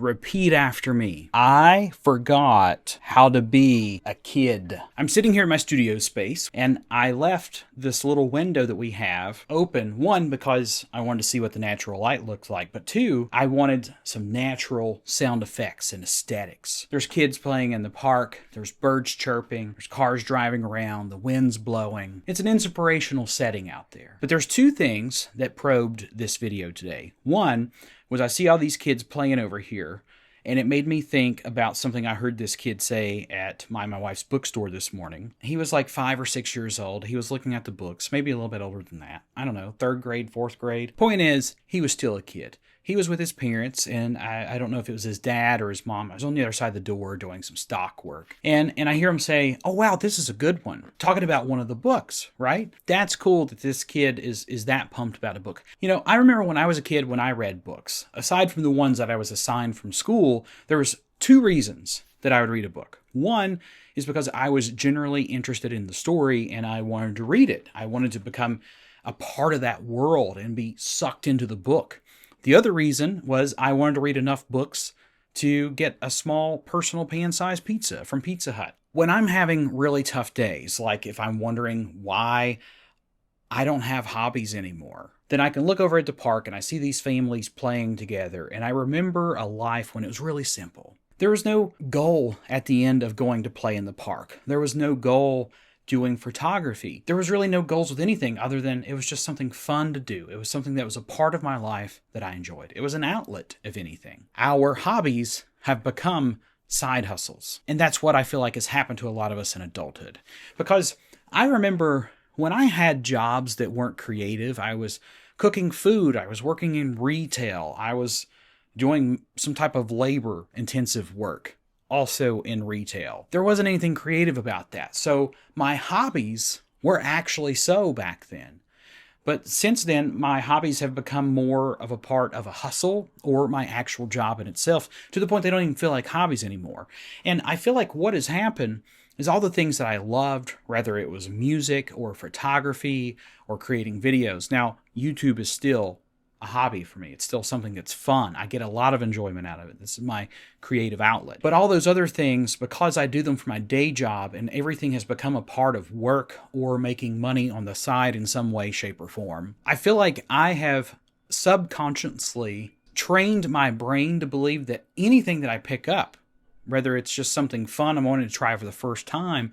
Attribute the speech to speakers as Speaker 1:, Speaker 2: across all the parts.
Speaker 1: Repeat after me. I forgot how to be a kid. I'm sitting here in my studio space, and I left this little window that we have open. One, because I wanted to see what the natural light looks like, but two, I wanted some natural sound effects and aesthetics. There's kids playing in the park, there's birds chirping, there's cars driving around, the wind's blowing. It's an inspirational setting out there. But there's two things that probed this video today. One was I see all these kids playing over here, and it made me think about something I heard this kid say at my wife's bookstore this morning. He was like 5 or 6 years old. He was looking at the books, maybe a little bit older than that. I don't know, 3rd grade, 4th grade. Point is, he was still a kid. He was with his parents, and I don't know if it was his dad or his mom. I was on the other side of the door doing some stock work. And I hear him say, "Oh, wow, this is a good one." Talking about one of the books, right? That's cool that this kid is that pumped about a book. You know, I remember when I was a kid when I read books. Aside from the ones that I was assigned from school, there was 2 reasons that I would read a book. One is because I was generally interested in the story and I wanted to read it. I wanted to become a part of that world and be sucked into the book. The other reason was I wanted to read enough books to get a small personal pan-sized pizza from Pizza Hut. When I'm having really tough days, like if I'm wondering why I don't have hobbies anymore, then I can look over at the park and I see these families playing together, and I remember a life when it was really simple. There was no goal at the end of going to play in the park. There was no goal doing photography. There was really no goals with anything other than it was just something fun to do. It was something that was a part of my life that I enjoyed. It was an outlet, if anything. Our hobbies have become side hustles. And that's what I feel like has happened to a lot of us in adulthood. Because I remember when I had jobs that weren't creative, I was cooking food, I was working in retail, I was doing some type of labor-intensive work, also in retail. There wasn't anything creative about that. So my hobbies were actually so back then. But since then, my hobbies have become more of a part of a hustle or my actual job in itself, to the point they don't even feel like hobbies anymore. And I feel like what has happened is all the things that I loved, whether it was music or photography or creating videos. Now, YouTube is still a hobby for me. It's still something that's fun. I get a lot of enjoyment out of it. This is my creative outlet. But all those other things, because I do them for my day job and everything has become a part of work or making money on the side in some way, shape, or form, I feel like I have subconsciously trained my brain to believe that anything that I pick up, whether it's just something fun I'm wanting to try for the first time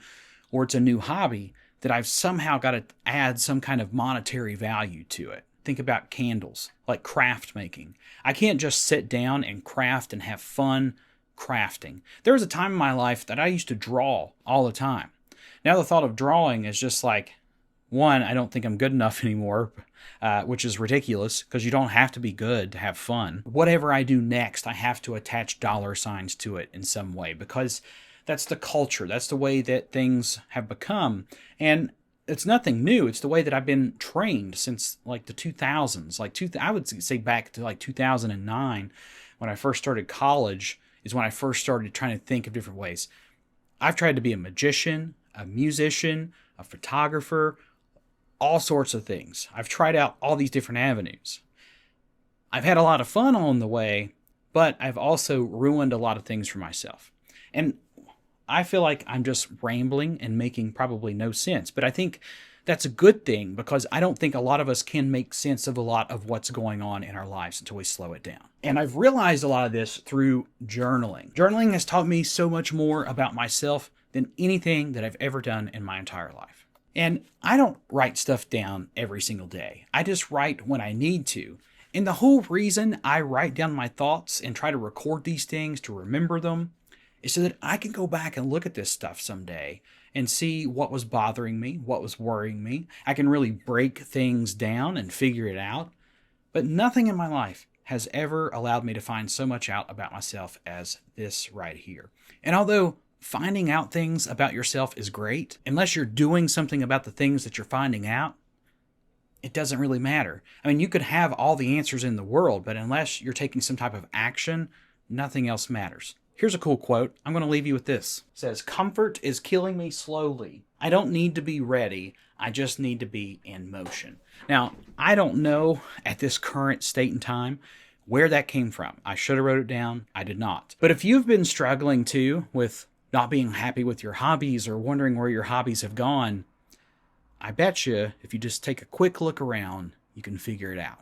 Speaker 1: or it's a new hobby, that I've somehow got to add some kind of monetary value to it. Think about candles, like craft making. I can't just sit down and craft and have fun crafting. There was a time in my life that I used to draw all the time. Now the thought of drawing is just like, one, I don't think I'm good enough anymore, which is ridiculous because you don't have to be good to have fun. Whatever I do next, I have to attach dollar signs to it in some way because that's the culture. That's the way that things have become. And it's nothing new. It's the way that I've been trained since like the 2000s. I would say back to like 2009 when I first started college is when I first started trying to think of different ways. I've tried to be a magician, a musician, a photographer, all sorts of things. I've tried out all these different avenues. I've had a lot of fun along the way, but I've also ruined a lot of things for myself. And I feel like I'm just rambling and making probably no sense, but I think that's a good thing because I don't think a lot of us can make sense of a lot of what's going on in our lives until we slow it down. And I've realized a lot of this through journaling. Journaling has taught me so much more about myself than anything that I've ever done in my entire life. And I don't write stuff down every single day. I just write when I need to. And the whole reason I write down my thoughts and try to record these things to remember them is so that I can go back and look at this stuff someday and see what was bothering me, what was worrying me. I can really break things down and figure it out. But nothing in my life has ever allowed me to find so much out about myself as this right here. And although finding out things about yourself is great, unless you're doing something about the things that you're finding out, it doesn't really matter. I mean, you could have all the answers in the world, but unless you're taking some type of action, nothing else matters. Here's a cool quote. I'm going to leave you with this. It says, "Comfort is killing me slowly. I don't need to be ready. I just need to be in motion." Now, I don't know at this current state and time where that came from. I should have wrote it down. I did not. But if you've been struggling too with not being happy with your hobbies or wondering where your hobbies have gone, I bet you if you just take a quick look around, you can figure it out.